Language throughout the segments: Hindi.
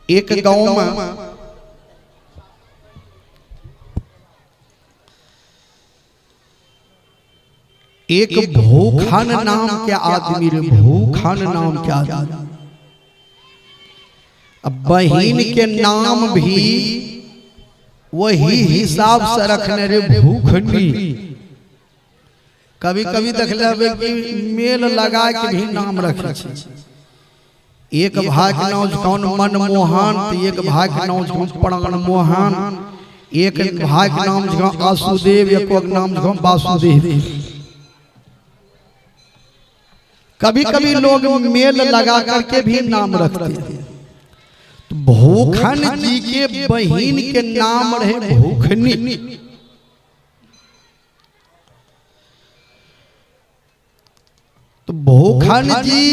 एक गांव में एक भूखन नाम के आदमी रे, भूखन नाम के आदमी। अब बहिन के नाम भी वही हिसाब से रखने रे, भूखनी। कभी कभी देख लेबे कि मेल लगा के भी नाम रखे छै। एक भाई के नाम कौन मनमोहन, तो एक भाई के नाम कौन प्राण मोहन, एक भाई के नाम कौन आसुदेव, एक नाम कौन वासुदेव। कभी कभी लोग मेल लगा करके भी नाम रखते हैं। तो भूखन जी के बहिन के नाम रहे भूखनी। तो भूखन जी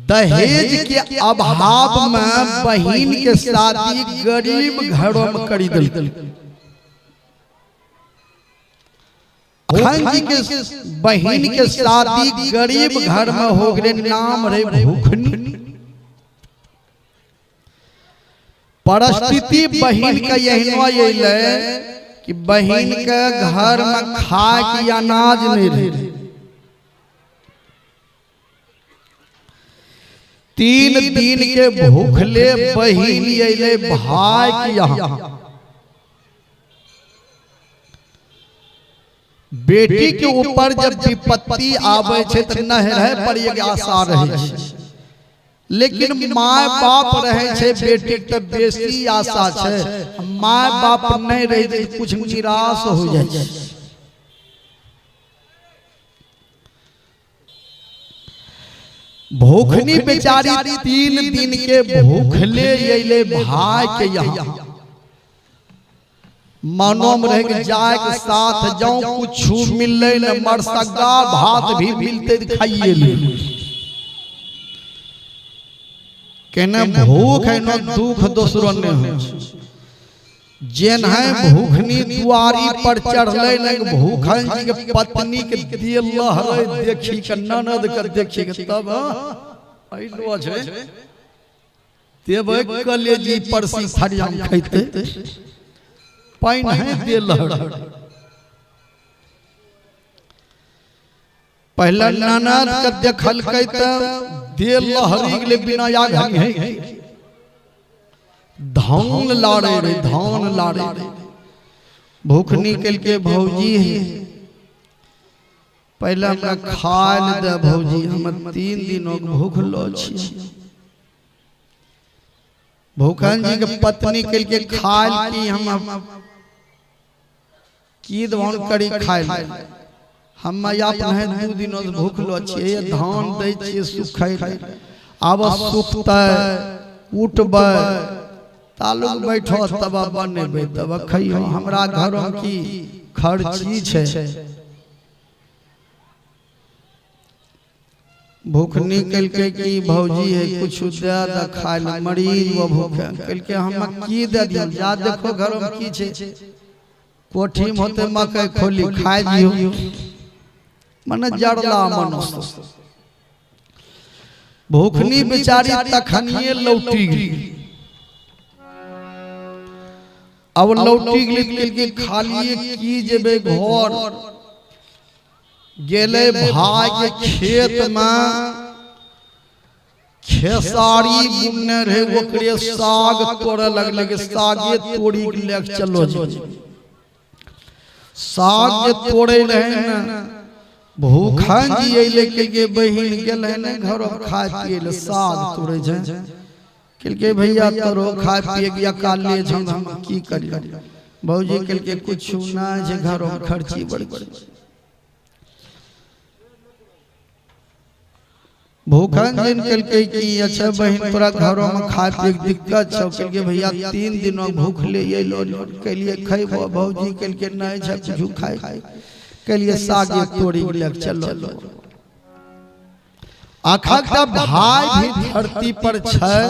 दहेज के अभाव में बहिन के शादी गरीब घरों में करी दिल। भूखन जी के बहिन के शादी गरीब घर में हो गए, नाम रहे भूखनी। परिस्थिति बहिन का यही कि बहिन के घर में खाए के अनाज नहीं रहे। 3 दिन के भूखले बहिन अले भाई के यहाँ। बेटी के ऊपर जब विपत्ति आवे छे त नहरे पर एक आशा रहे छे, लेकिन माय बाप रहे छे बेटी त बेसी आशा छे। माय बाप नहीं रहे छे कुछ निराश हो जाए छे। भूखनी बेचारी 3 दिन के भूखले अइले भाई के यहाँ। मनो में रह के जाए के साथ जाऊं, कुछ मिले न मरसगा भात भी मिलते खाइए ले। कहना भूख है न दुख दूसरों ने हो। जेन है भूखनी दुआरी पर चढ़ले न भूखन जी के पत्नी के दिल लहरे देखी के ननद कर देखी के तब आइलो छे तेबे कलेजी परसी फरियाम खैते पाइन है दिल पहला ननद के देखल के त दिल लहरी के बिना या घनी है। धान लाड़े रे, धान लाड़े रे। भूखनी कल के भौजी है पहला मैं खाल दे भौजी, हम 3 दिनों भूख लो छी। भूखन जी के पत्नी कल के खाल की हम की दवान करी खाइल। हम अपन है 2 दिनों भूख लो छी। धान दै छी सुखै, आब सुखतै उठबै तालुक बैठो तब बनेबे तब खइयो। हमरा घरों की खर्ची छे। भूखनी कल के की भौजी है कुछ दे द खाइल, मरीज वो भूखे। कल के हम की दे दियो, जा देखो घरों में की छे। कोठी में होते मकई खोली खाए दियो, मन जड़ला मनुष्य। भूखनी बेचारी तखनिए लौटी गई। अब लौटी गई के खाली की जेबे घर गेले भाई के खेत में खेसारी बुनने रहे, ओकरे साग तोड़े लगले। सागे तोड़ी के ले चलो जी। साग तोड़े रहे ना भूखन जी अइले के बहिन गेले न घरो खाए पिए साग तोड़े छै। के भैया तोरो खाए पिए गया काले हम की करी। भौजी कल के कुछ ना जे घरों खर्ची बड़ी। भूखन दिन कल के की अच्छा बहन तोरा घरों में खाए पिए दिक्कत छौ। कल के भैया 3 दिनों भूख ले अइलो के लिए खइबो। भौजी कल के नहीं छै कुछ खाए के लिए सागे तोड़ी ले चलो। आखा भाई भी धरती पर छै,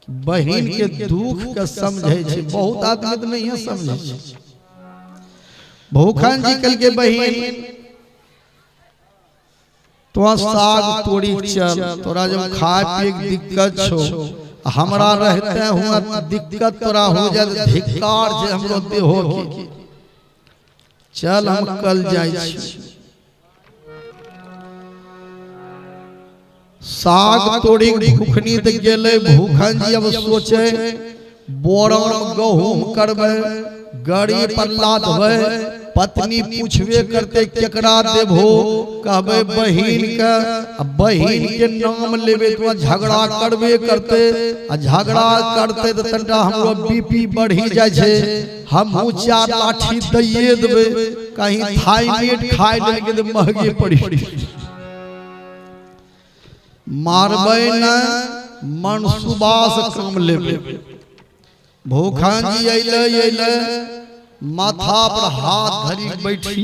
बहिन के दुख के समझे छे। बहुत आदमी तो नहीं समझे छे। भूखन जी कल के बहिन तो साग तोड़ी चल, तोरा जब खाए पिए के दिक्कत छो, हमरा रहते हुआ दिक्कत तोरा हो जाए, धिक्कार जे हमरो देहो की, चल हम कल जाय छी। साग तोड़ी भूखनी त गेले, भूखन जी अब सोचे बोरन गहूम करबे, गड़ी पर लादबे, पत्नी पूछबे करते केकरा देबो, कहबे बहिन के, बहिन के नाम लेबे तो झगड़ा करबे करते, आ झगड़ा करते तो तंटा हमरो बीपी बढ़ी जाय छे, हम ऊंचा लाठी दइए देबे, कहीं थाईमेट खाइ लेके तो महगे पड़ी, मारबे न मनसुबास काम लेबे। भूखन जी अइले माथा पर हाथ धरी बैठी,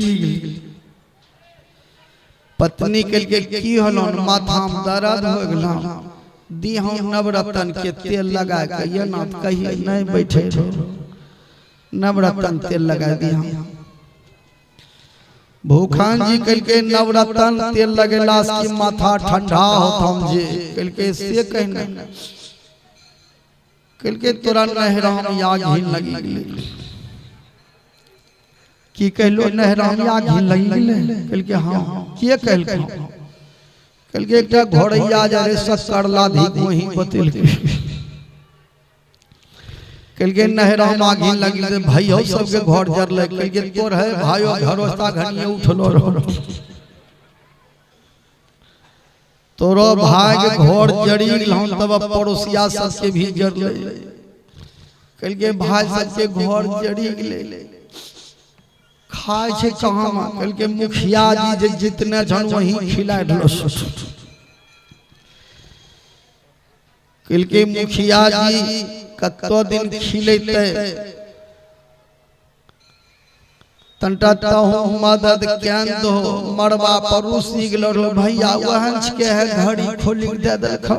पत्नी कल के की हलो, माथा में दर्द हो गला, दी हम नवरत्न के तेल लगा के, ये ना कहिए नहीं बैठे, नवरत्न तेल लगा दी हम। भूखन जी कल के नवरत्न तेल लगेला से माथा ठंडा होता हम जे, कल के से कहना, कल के तोरा नहरा में आग घिन लगी गेले, की कहलो नहरा में आग घिन लगी गेले, कल के हां के कहल, कल के एकटा घोड़ैया जा रे सकर लाधी वही बतेल, कल के नहरा में आग घिन लगी गेले, भाइयो सब के घर जरले, कल के तोर है भाइयो घरोस्ता घनिए उठलो रो, तोरो भाई के घर जड़ी गेलहु, तब पड़ोसिया सब के भी जरले, कल के भाई सब के घर जड़ी गेले, खाए छे कहां में, कल के मुखिया जी जितने जन वही खिलाए दलो, कल के मुखिया जी कतो दिन खिलेते, तंटा तहु मदद केन दो, मरवा परूसी गेलो रो भैया, वहन के है घड़ी खोली दे देखो,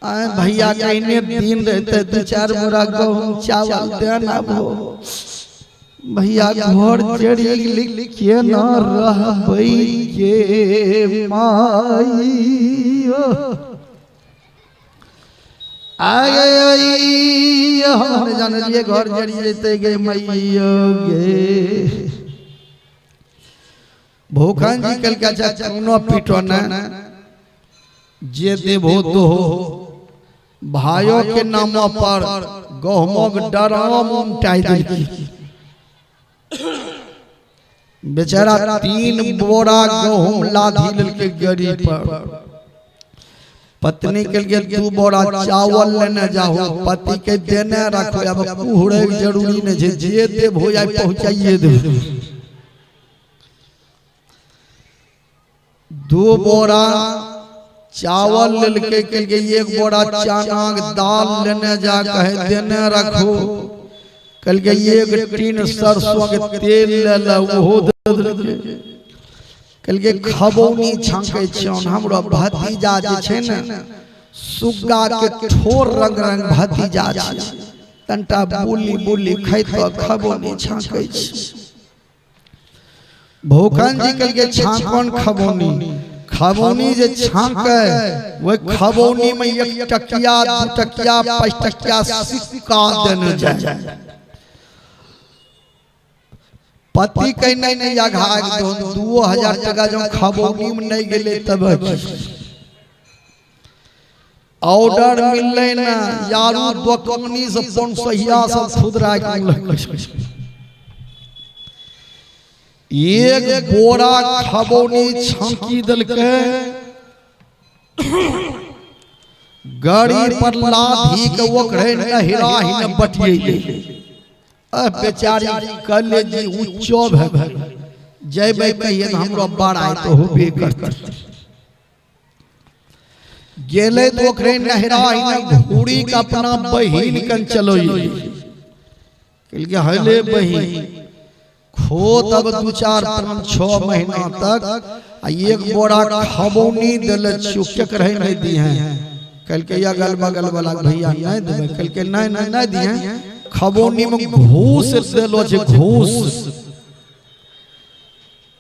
आए भैया कहने दिन रहते 2-4 बोरा गहूम चावल देना भो, भैया घर जड़ी लिख के न रहबै के माई, आगे हम जानलिए घर जड़ी जते गे मैयो गे। भूखन जी कल के चनो पीटो न जे देबो तो भाइयों के नाम पर गहूमक डराम उमटाई दी, बेचारा 3 बोरा गहूम लाधी लेके गड़ी पर, पत्नी के लिए 2 बोरा चावल लेने जाओ, पति के देने रखो, अब कुहरे जरूरी नहीं है, जे दे हो जाए पहुंचाइए दे। 2 बोरा चावल लेके के लिए 1 बोरा चना दाल लेने जा कहे देने रखो, कल के 1 टीन सरसों के तेल ले ला वो दे, कल के खबौनी छांके छन, हमरो भतीजा जे छै न सुग्गा के ठोर रंग रंग भतीजा छै, तंटा बुली बुली खैत खबौनी छांके छ। भूखन जी कल के छांकन खबौनी, खबौनी जे छांके वो खबौनी में 1 टकिया 2 टकिया 5 टकिया सिक्का देने जाए, पति कहीं नहीं आघा 2000 टका जो खबौनी में नहीं गेले तब ऑर्डर मिलले ना, यारू दुकानी से 500 सब खुदरा के 1 बोरा खबौनी छांकी दल के गाड़ी पर लाधी के ओकरे नहिरा ही न बटिए, बेचारी कले जी ऊंचो भे जयबे कहिए हमरो बड़ाई तो होबे करत, गेले तो ओकरे नहरा ही न घूड़ी का अपना बहिन कन चलोई, कल के हले बहिन खो तब 2-4-5-6 महीना तक 1 बोरा खबौनी दल चुके रहे नहीं दी हैं, कल के अगल बगल वाला भैया नहीं देबे, कल के नहीं दी हैं, खबौनी में घूस देलो छे, घूस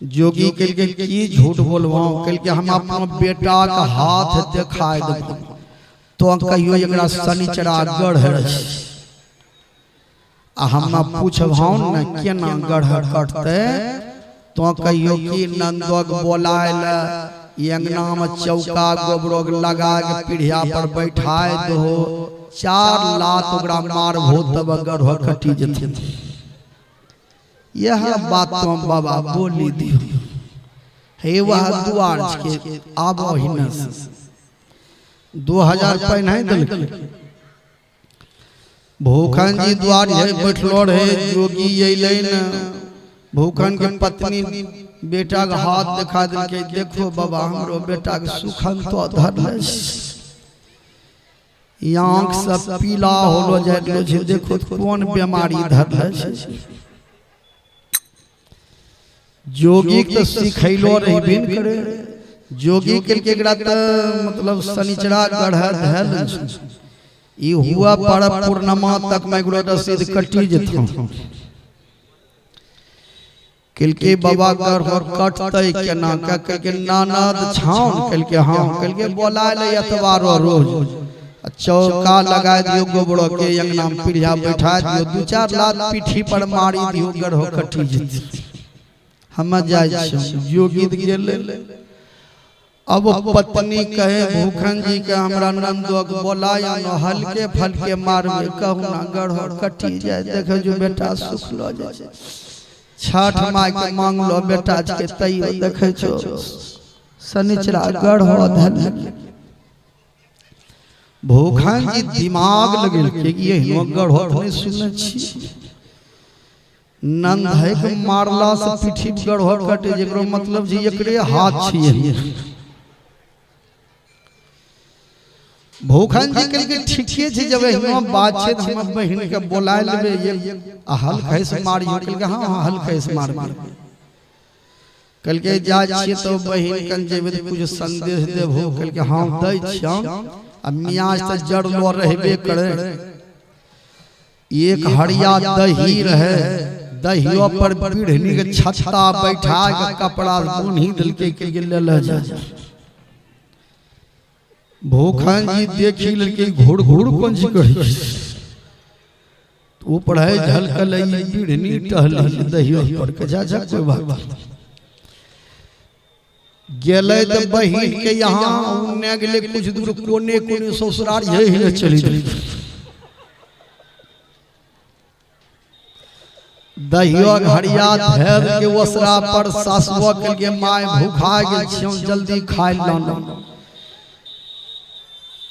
जोगी कल के की झूठ बोलवाऊं, कल के हम अपना बेटा का हाथ दिखाए देबो तो कहियो एकरा शनिचरा गढ़ है। आ हम पूछबहु न केना गढ़ कटते तो कहियो कि नंदोग बोलायल अंगना में चौका गोबरोग लगा के पीढ़िया पर बैठाए दो, 4 लात ओकरा मारबो तब गढ़ कटी जथिन। यह बात तो बाबा बोली दियो हे वह द्वार के आब ही न 2000 रुपये नहीं दिल। भूखन जी द्वार है बैठलो रहे, जोगी अइले न, भूखन के पत्नी बेटा के हाथ दिखा दिल के देखो बाबा हमरो बेटा के सुखन तो धरले, आँख सब पीला होलो जाइलो छै, देखो कौन बीमारी धरले छै। जोगी तो सिखैलो रहबे न करे, जोगी के मतलब शनिचरा गढ़ धैल ई हुआ पर पूर्णिमा तक में रसीद कटी जथो। कल के बाबा गढ़ कटते केना के नानद छाउन कल के हाँ कल के बोला ले एतवारो रोज चौका लगा दियो गोबरो के अंगना में पीढ़िया बैठा दियो, 2-4 लात पीठी पर मारी दियो गढ़ कटी जथि। हम जाय जोगी गेले, अब पत्नी कहे भूखन जी के हमरा नंदो बोलाया न हल्के फलके मारबे कहू ना गढ़ कटी जाए, देखे जो बेटा सुख लो जाए। छठ माई के मांग लो बेटा के तैयो देखे छो शनिचरा गढ़ धल। भूखन जी दिमाग लगल के ये गढ़ नहीं सुने छी, नंद है के मारला से पीठी गढ़ कटे जेकरो मतलब जी एकरे हाथ छिए। भूखन जी कल के ठीके छै, जब हम बात छै हम बहिन के बोलाय लेबे ये हल्का से मारियो, कल के हां हल्का से मार कल के जा छिए तो बहिन कन जेबे कुछ संदेश देबो, कल के हां दै छियो। अब मियां से जड़लो रहबे करे, एक हड़िया दही रहे, दहियो पर पीढ़नी के छत्ता बैठा के कपड़ा बुनी दिल के ले ले जा। भूखन जी देखी लड़के घोड़ घोड़ कौन सी करी तो पढ़ाई झलकल पीढ़नी टहली दहियो पर के जा कोई बात गेले तो बहिन के यहाँ उन्ने गेले कुछ दूर कोने कोने ससुराल यही चली गई। दहियो घड़िया धैल के ओसरा पर सासुआ के माय भूखा गेल छियो जल्दी खाइ लानो।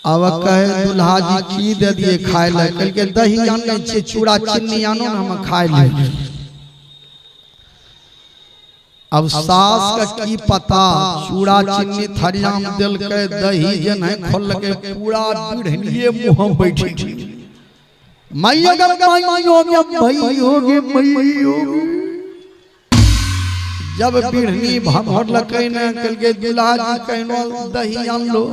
अब कहे दुल्हा जी की दे दिए खाए ले, कल के दही आने छे चूड़ा चीनी आनो ना हम खाए ले। अब सास का की पता चूड़ा चीनी थरिया में दिल के दही जन है खोल के पूरा पीढ़निए मुंह में बैठी मैया गे जब पीढ़नी भर लकै न कल के दुल्हा जी कहनो दही आन लो,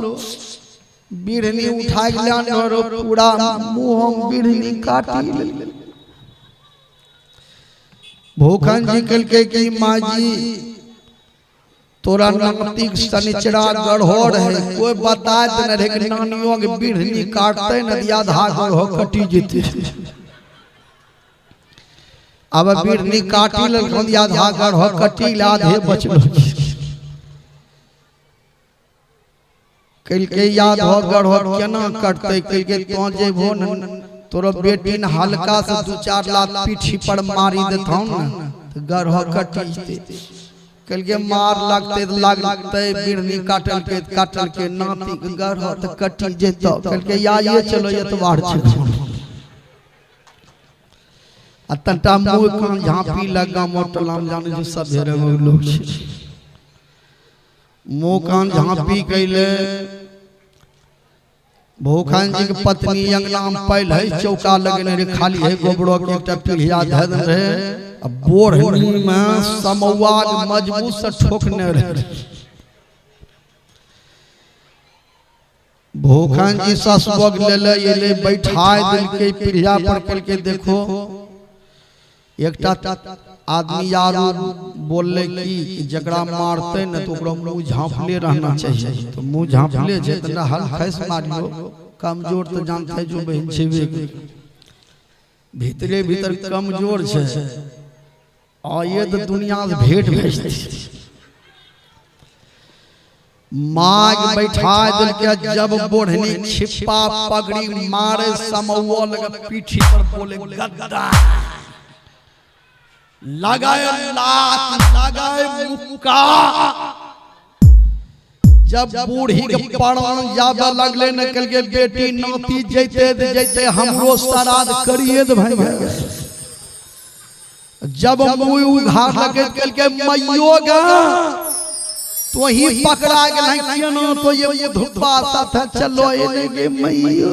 बीढ़नी उठा के लानो पूरा मुंह बीढ़नी काटी ले। भूखन जी कल के की माँ जी तोरा नमती शनिचरा गढ़ोर है, कोई बता न रहे कि नानियों के बीढ़नी काटते नदिया धागो हो कटी जीती। अब बीढ़नी काटी ले नदिया धागो हो कटी लाधे बचलो। कल के याद हो गढ़ केना कटते, कल के तो जेबो न तोरो बेटी न हल्का से 2-4 लात पीठी पर मारी देथौ न तो गढ़ कटी। कल के मार लगते बीढ़नी काटल के नाती गढ़ तो कटी जेतो। कल के या ये चलो एतवार छै आ तंटा मुंह कान झांपी लगा मोटलाम जाने जो सब हेरे लोग छै मुंह कान झांपी कैले। भूखन जी के पत्नी अंगना में पहले चौका लगने रे खाली है गोबरो के एकटा पीढ़िया धन रहे, अब बोरहनी में समौआ मजबूत से ठोकने रहे। भूखन जी ससुग ले ले बैठाए दिल के पीढ़िया पर कल के देखो एकटा आदमी यार बोलले कि जकरा मारते न तो ओकरा मुंह झाँपले रहना चाहिए, तो मुंह झाँपले छै तना हल खैस मारियो, कमजोर तो जानते जो बहन छेबे भीतरे भीतर कमजोर छै, और ये तो दुनिया से भेंट भेजते माग बैठा दिल के जब बोढ़नी छिपा पगड़ी मारे समौआ लगा पीठी पर बोले गद्दा लगाए लात लगाए मुक्का। जब बूढ़ी के पड़न जाबे लगले निकल के बेटी नाती जैते जैते हमरो श्राद्ध करिए दे भाई। जब मुंह उघार लगे कल के मैयो गा तो ही पकड़ा गेल केना तो ये धुप्पा साथ चलो एने के मैयो।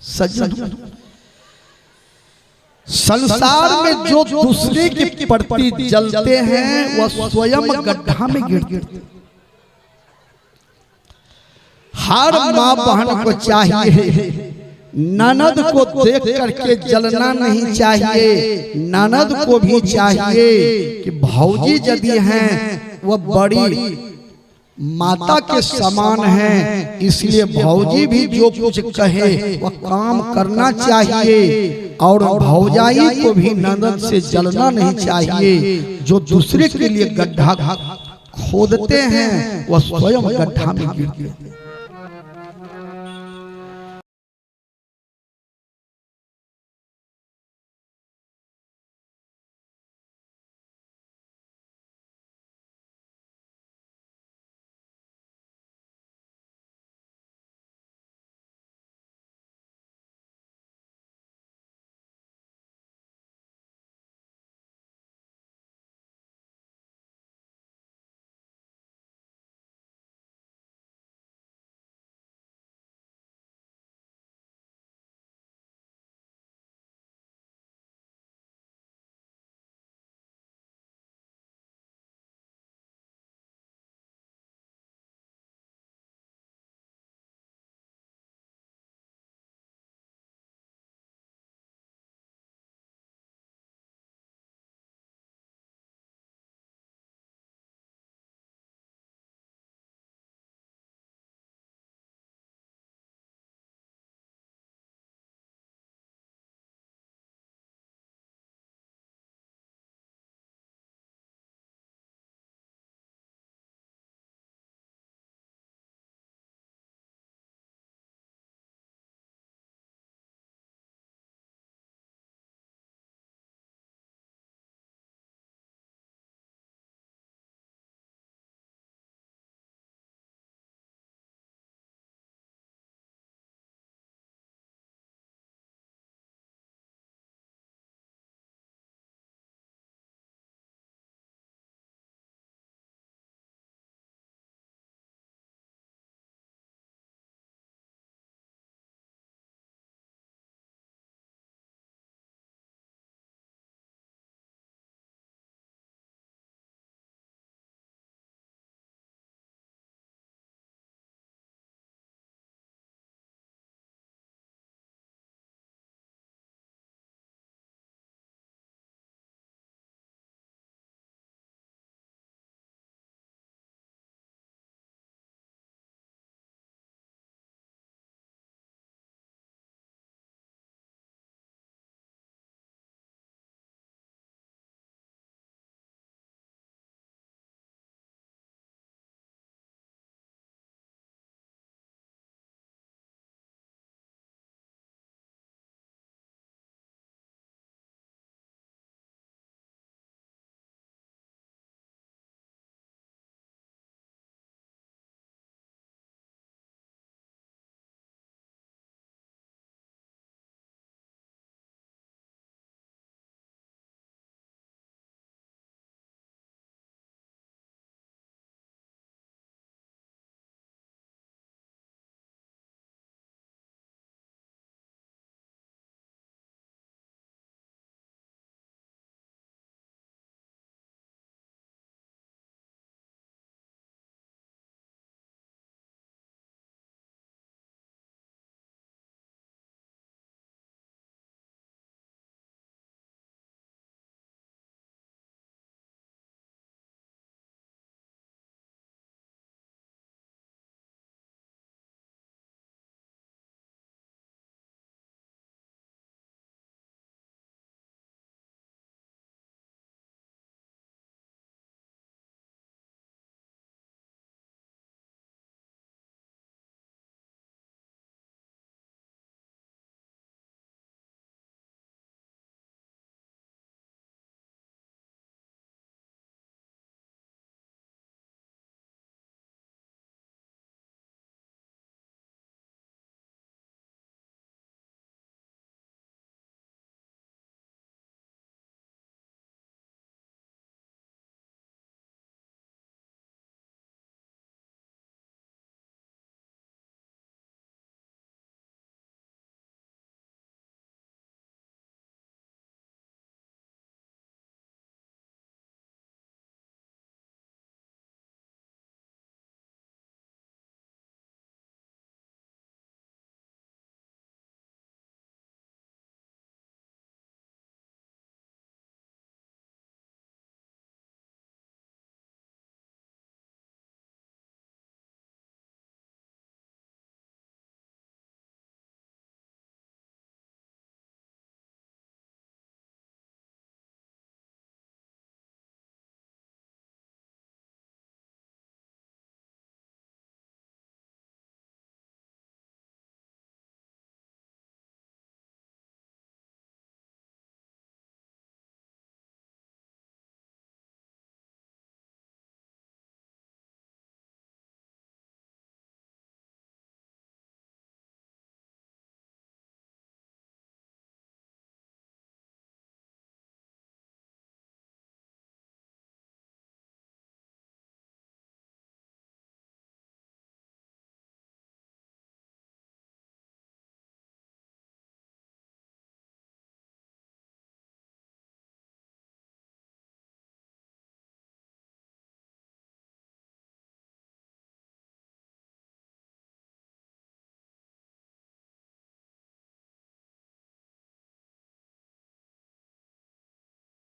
सज्जन संसार में जो दूसरे के प्रति जलते हैं वह स्वयं गड्ढा में गिरते हैं। हर माँ बहन को चाहिए ननद को देख करके जलना नहीं चाहिए, ननद को भी चाहिए कि भौजी यदि हैं वह बड़ी माता के समान हैं, इसलिए भौजी भी जो कुछ कहे वह काम करना चाहिए। और भौजाई को भी ननद से जलना नहीं चाहिए। जो दूसरे के लिए गड्ढा खोदते हैं वह स्वयं गड्ढा में गिरते हैं।